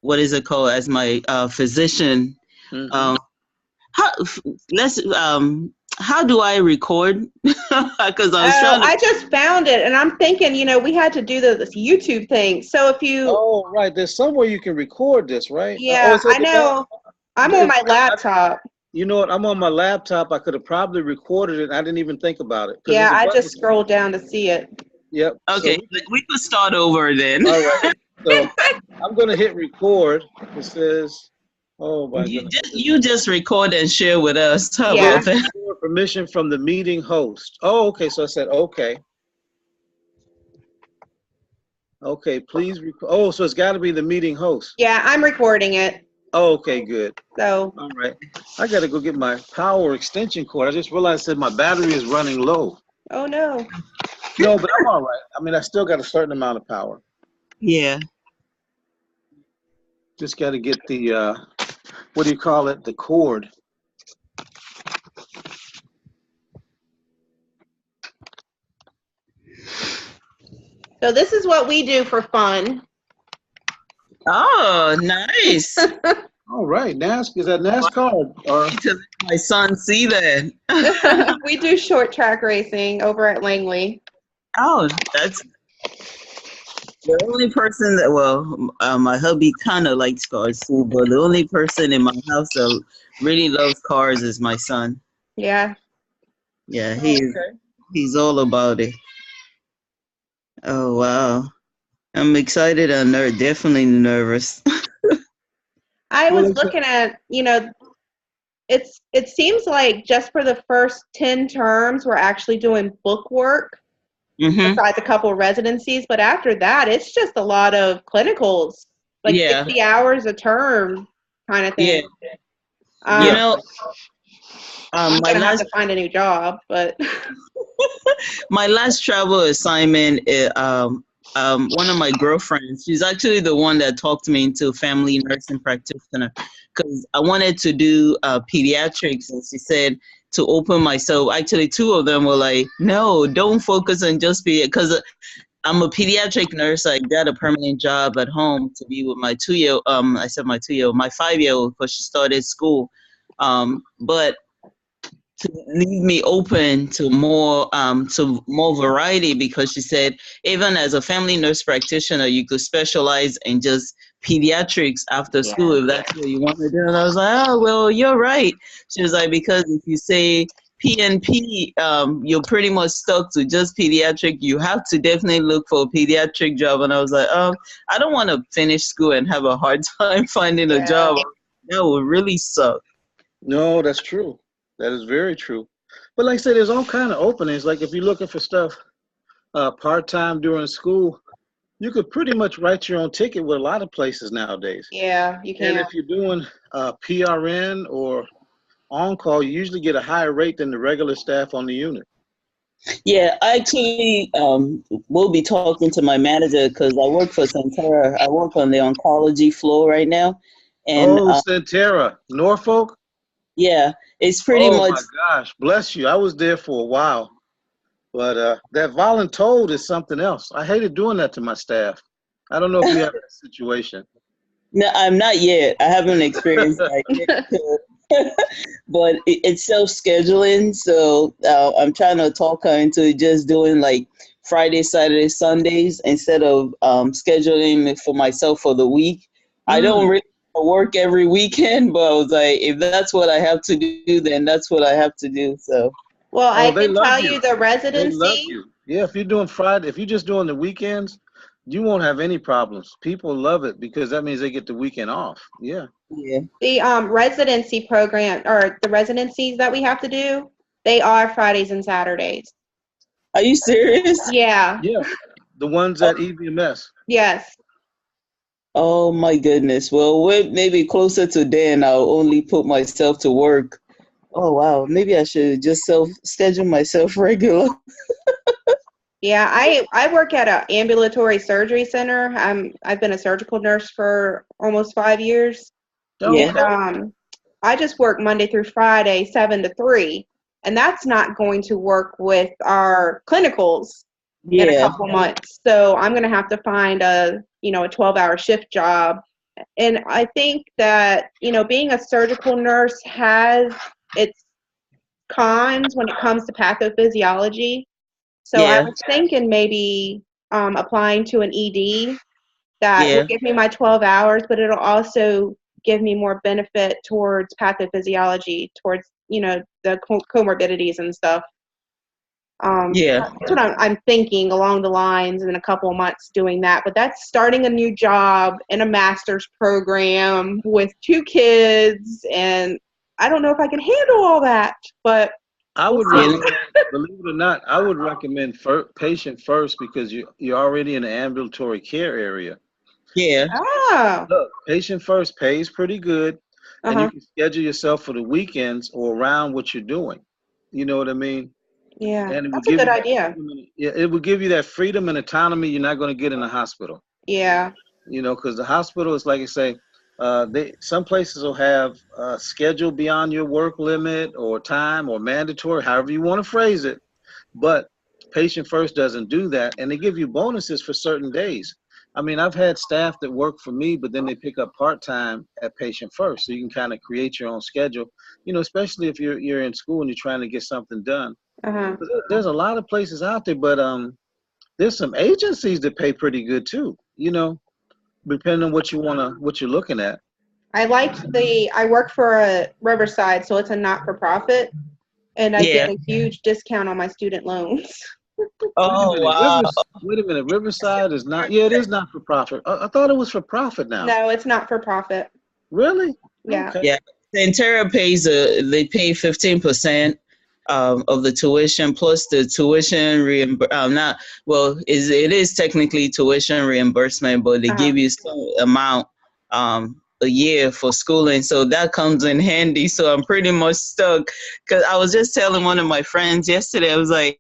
what is it called, as my physician. Mm-hmm. Um, how let's how do I record? Because I was Oh, trying to. I just found it, and I'm thinking, we had to do this YouTube thing. So if you, Oh, right. There's somewhere you can record this, right? Oh, yeah, it's at I the bottom. know. I'm on my I, laptop. you know what? I'm on my laptop. I could have probably recorded it. And I didn't even think about it because Yeah, there's a I button. just scrolled down to see it. Yep. So Okay, we could start over then. all right. So I'm going to hit record. It says, oh my You goodness. just record and share with us. How Yeah. about that? For permission from the meeting host. Oh, okay. So I said, okay. Okay, please. Oh, so it's got to be the meeting host. Yeah, I'm recording it. Oh, okay, good. So. All right. I got to go get my power extension cord. I just realized that my battery is running low. Oh no. No, but I'm all right. I mean, I still got a certain amount of power. Yeah. Just got to get the, what do you call it? The cord. So this is what we do for fun. Oh, nice. All right. Is that NASCAR? Or To let my son see that. We do short track racing over at Langley. Oh, that's the only person that, my hubby kind of likes cars too, but the only person in my house that really loves cars is my son. Yeah. Yeah, okay. he's all about it. Oh, wow. I'm excited and definitely nervous. I was looking at, it seems like just for the first 10 terms, we're actually doing book work besides a couple of residencies. But after that, it's just a lot of clinicals, like 60 hours a term kind of thing. Yeah. I'm going to have to find a new job, but. My last travel assignment, one of my girlfriends, she's actually the one that talked me into family nursing practitioner because I wanted to do pediatrics, and she said to open myself. Actually, two of them were like, no, don't focus on just because I'm a pediatric nurse. I got a permanent job at home to be with my 2-year-old. I said my 2-year-old, my 5-year-old, because she started school. But to leave me open to more variety, because she said even as a family nurse practitioner you could specialize in just pediatrics after school if that's what you want to do. And I was like, oh well, you're right. She was like, because if you say PNP, you're pretty much stuck to just pediatric. You have to definitely look for a pediatric job. And I was like, I don't want to finish school and have a hard time finding a job. That would really suck. No, that's true. That is very true. But like I said, there's all kind of openings. Like if you're looking for stuff part-time during school, you could pretty much write your own ticket with a lot of places nowadays. Yeah, you can. And if you're doing PRN or on-call, you usually get a higher rate than the regular staff on the unit. Yeah, I actually will be talking to my manager because I work for Centera. I work on the oncology floor right now. And Centera, Norfolk? Yeah, it's pretty much. Oh my gosh, bless you. I was there for a while. But that voluntold is something else. I hated doing that to my staff. I don't know if you have that situation. No, I'm not yet. I haven't experienced that yet. But it's self-scheduling, so I'm trying to talk her into just doing like Friday, Saturday, Sundays instead of scheduling for myself for the week. I don't really work every weekend, but I was like, if that's what I have to do, then that's what I have to do. So. Well, I can tell you the residency. They love you. Yeah, if you're doing Friday, if you're just doing the weekends, you won't have any problems. People love it because that means they get the weekend off. Yeah. Yeah. The residency program, or the residencies that we have to do, they are Fridays and Saturdays. Are you serious? Yeah. Yeah. The ones at EVMS. Yes. Oh my goodness. Well, we're maybe closer to then. I'll only put myself to work. Oh wow, maybe I should just schedule myself regular. Yeah, I work at an ambulatory surgery center. I've been a surgical nurse for almost 5 years. Yeah. And I just work Monday through Friday, 7 to 3, and that's not going to work with our clinicals in a couple months. So I'm going to have to find a 12-hour shift job And I think that, being a surgical nurse has its cons when it comes to pathophysiology. So I Yeah. was thinking maybe applying to an ED that will Yeah. give me my 12 hours, but it'll also give me more benefit towards pathophysiology, towards, the comorbidities and stuff. Yeah. That's what I'm thinking along the lines in a couple of months doing that. But that's starting a new job in a master's program with 2 kids, and I don't know if I can handle all that, but I we'll would see. Yeah. recommend, believe it or not, I would recommend patient first because you're already in the ambulatory care area. Yeah. Ah, Look, patient first pays pretty good, and you uh-huh. can schedule yourself for the weekends or around what you're doing. You know what I mean? Yeah, And it would that's a give good you that idea. freedom yeah, it would give you that freedom and autonomy you're not going to get in the hospital. Yeah. Because the hospital is like I say, some places will have schedule beyond your work limit or time or mandatory, however you want to phrase it. But patient first doesn't do that, and they give you bonuses for certain days. I mean, I've had staff that work for me, but then they pick up part-time at patient first, so you can kind of create your own schedule. Especially if you're in school and you're trying to get something done. Uh-huh. There's a lot of places out there, but there's some agencies that pay pretty good too. Depending on what you're looking at. I work for a Riverside, so it's a not-for-profit, and I Yeah. get a huge discount on my student loans. Oh wow. Wait a minute. Riverside is not. Yeah, it is not for profit. I thought it was for profit now. No, it's not-for-profit. Really? Yeah. Okay. Yeah. Centera pays they pay 15% of the tuition plus the tuition not well it is technically tuition reimbursement, but they Uh-huh. give you some amount a year for schooling, so that comes in handy. So I'm pretty much stuck because I was just telling one of my friends yesterday. I was like,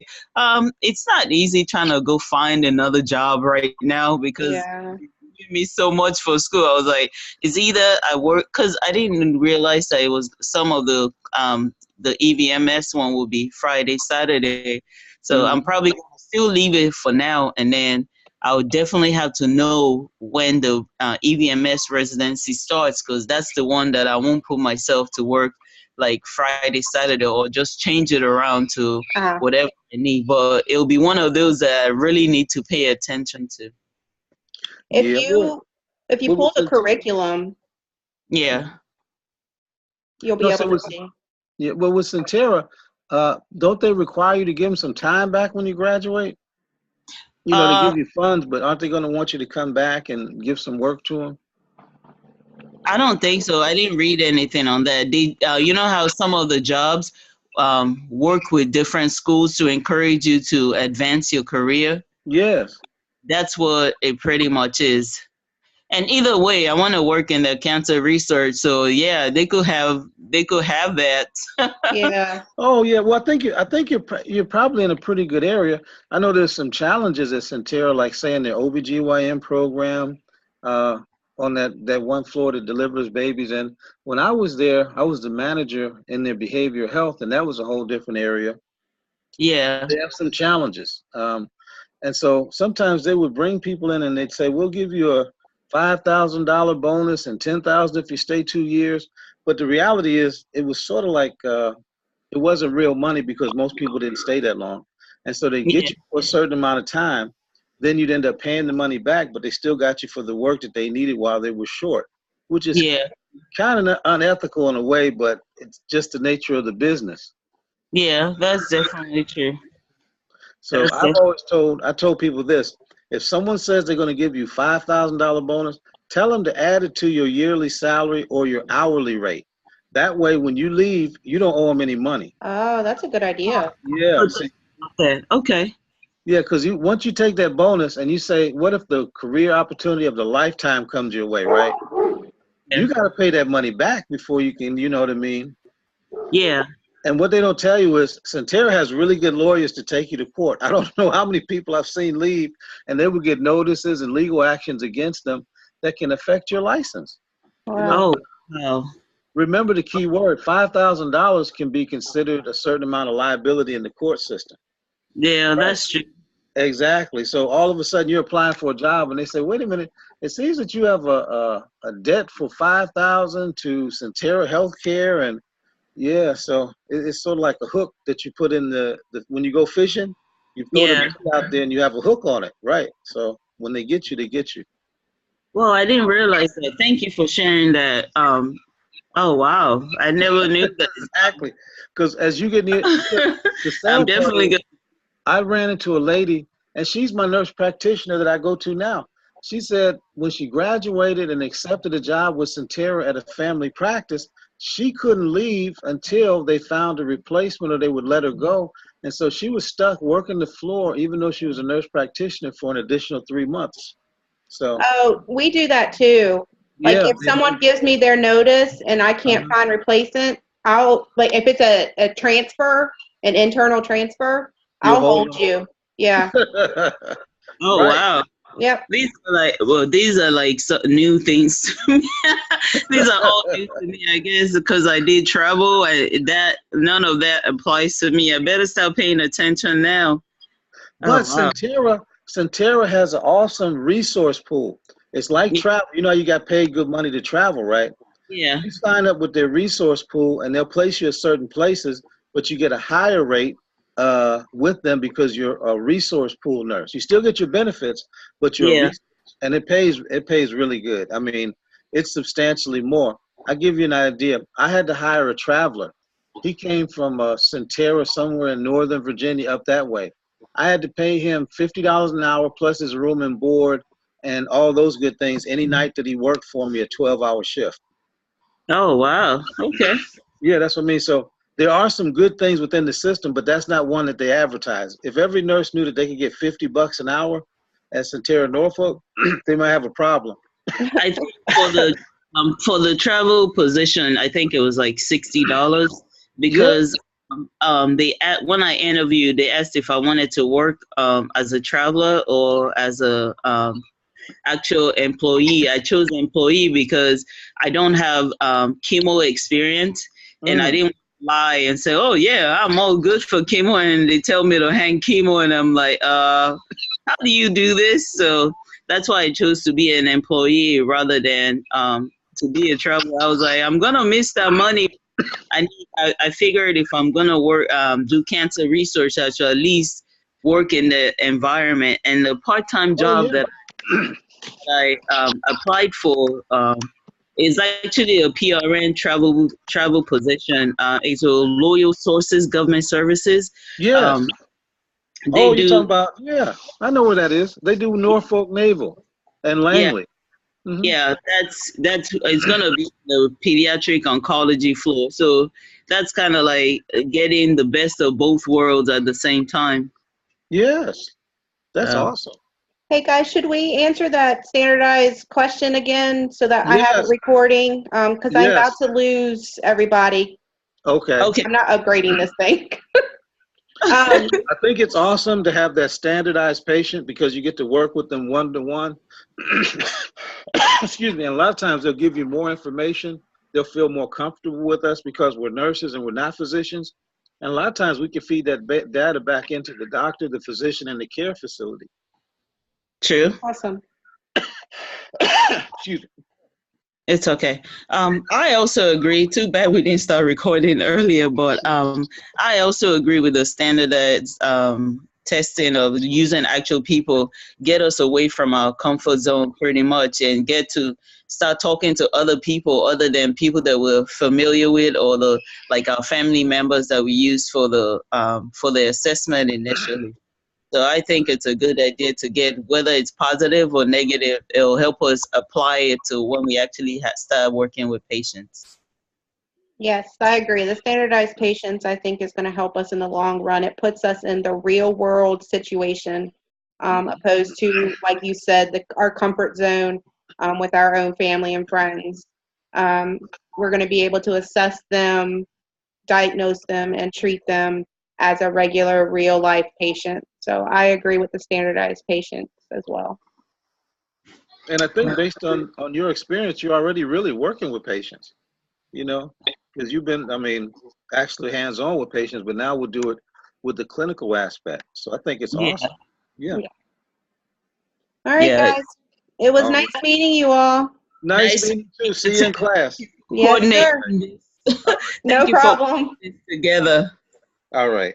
it's not easy trying to go find another job right now because Yeah. give me so much for school. I was like, it's either I work because I didn't realize that it was some of the EVMS one will be Friday, Saturday. So I'm Mhm. probably gonna still leave it for now, and then I would definitely have to know when the EVMS residency starts because that's the one that I won't put myself to work like Friday, Saturday, or just change it around to Uh-huh. whatever I need. But it'll be one of those that I really need to pay attention to. If Yeah. you if you What pull was the the? curriculum, Yeah. you'll No, be so able to was see. yeah. Well, with Centera, don't they require you to give them some time back when you graduate? They Uh, give you funds, but aren't they going to want you to come back and give some work to them? I don't think so. I didn't read anything on that. You know how some of the jobs work with different schools to encourage you to advance your career? Yes. That's what it pretty much is. And either way, I want to work in the cancer research. So yeah, they could have that. Yeah. Oh yeah, well I think you're probably in a pretty good area. I know there's some challenges at Centera, like saying the OBGYN program uh, on that one floor that delivers babies. And when I was there, I was the manager in their behavioral health, and that was a whole different area. Yeah. They have some challenges, and so sometimes they would bring people in and they'd say, "We'll give you a $5,000 bonus and 10,000 if you stay 2 years." But the reality is, it was sort of like it wasn't real money because most people didn't stay that long. And so they get Yeah. you for a certain amount of time, then you'd end up paying the money back, but they still got you for the work that they needed while they were short, which is Yeah. kind of unethical in a way, but it's just the nature of the business. Yeah. That's definitely true. So That's def- I told people this, if someone says they're going to give you $5,000 bonus, tell them to add it to your yearly salary or your hourly rate. That way, when you leave, you don't owe them any money. Oh, that's a good idea. Yeah. See, Okay. Okay. yeah, because once you take that bonus and you say, what if the career opportunity of the lifetime comes your way, right? Yeah. You got to pay that money back before you can, you know what I mean? Yeah. And what they don't tell you is Centera has really good lawyers to take you to court. I don't know how many people I've seen leave and they would get notices and legal actions against them that can affect your license. You know, Wow. Oh. Wow. remember the key word, $5,000 can be considered a certain amount of liability in the court system. Yeah. Right. That's true. Exactly. So all of a sudden you're applying for a job and they say, wait a minute, it seems that you have a debt for 5,000 to Centera Healthcare, and yeah, so it's sort of like a hook that you put in the when you go fishing, you throw the Yeah. bait out there and you have a hook on it, right? So when they get you, they get you. Well, I didn't realize that. Thank you for sharing that. Oh wow, I never knew that. Exactly, because as you get near, the I'm sad part definitely is, gonna. I ran into a lady, and she's my nurse practitioner that I go to now. She said when she graduated and accepted a job with Centera at a family practice, she couldn't leave until they found a replacement or they would let her go. And so she was stuck working the floor, even though she was a nurse practitioner, for an additional 3 months. So, Oh, we do that too. Like yeah. if someone gives me their notice and I can't find replacement, I'll like if it's a transfer, an internal transfer, You'll I'll hold hold you. Yeah. them. Oh Right. wow. Yep. These are like new things to me. These are all new to me, I guess, because I did travel. That none of that applies to me. I better start paying attention now. Oh But wow. Centera has an awesome resource pool. It's like travel. You know, you got paid good money to travel, right? Yeah. You sign up with their resource pool, and they'll place you at certain places, but you get a higher rate with them because you're a resource pool nurse. You still get your benefits, but you're a Yeah. resource, and it pays really good. I mean, it's substantially more. I give you an idea. I had to hire a traveler. He came from Centera somewhere in Northern Virginia up that way. I had to pay him $50 an hour plus his room and board and all those good things any night that he worked for me a 12-hour shift. Oh wow. Okay. Yeah, that's what I mean. So there are some good things within the system, but that's not one that they advertise. If every nurse knew that they could get $50 an hour at Centera Norfolk, they might have a problem. I think for the travel position, I think it was like $60 Yeah. because when I interviewed, they asked if I wanted to work as a traveler or as a actual employee. I chose employee because I don't have chemo experience, and I Mm. didn't lie and say, "Oh yeah, I'm all good for chemo," and they tell me to hang chemo, and I'm like, how do you do this?" So that's why I chose to be an employee rather than to be a traveler. I was like, I'm gonna miss that money. I figured if I'm gonna work do cancer research, I should at least work in the environment. And the part-time Oh job yeah. that I applied for is actually a PRN travel position. It's a Loyal Sources Government Services. Yes. Um, Oh, they you're do, talking about, yeah, I know where that is. They do Norfolk Naval and yeah, Langley. Hmm. yeah. That's it's gonna be the pediatric oncology floor. So that's kind of like getting the best of both worlds at the same time. Yes, that's So awesome. Hey guys, should we answer that standardized question again so that I have it Yes, recording? Because I'm about yes. to lose everybody. Okay. okay, I'm not upgrading this thing. um, I think it's awesome to have that standardized patient because you get to work with them one to one. Excuse me. And a lot of times they'll give you more information. They'll feel more comfortable with us because we're nurses and we're not physicians. And a lot of times we can feed that data back into the doctor, the physician, and the care facility. true. awesome. Excuse me. It's okay. I also agree. Too bad we didn't start recording earlier, but I also agree with the standardized testing of using actual people, get us away from our comfort zone pretty much, and get to start talking to other people other than people that we're familiar with or the like our family members that we use for the assessment initially. So I think it's a good idea to get, whether it's positive or negative, it'll help us apply it to when we actually start working with patients. Yes, I agree. The standardized patients, I think, is going to help us in the long run. It puts us in the real world situation, opposed to, like you said, our comfort zone with our own family and friends. Um, we're going to be able to assess them, diagnose them, and treat them as a regular, real life patient. So I agree with the standardized patients as well. And I think based on your experience, you're already really working with patients, you know, because you've been, I mean, actually hands-on with patients, but now we'll do it with the clinical aspect. So I think it's Yeah, awesome. Yeah. Yeah. All right, yeah. guys. It was nice meeting you all. Nice meeting you too. See you in class. Yes, sir. Thank No you problem. for putting this together. All right.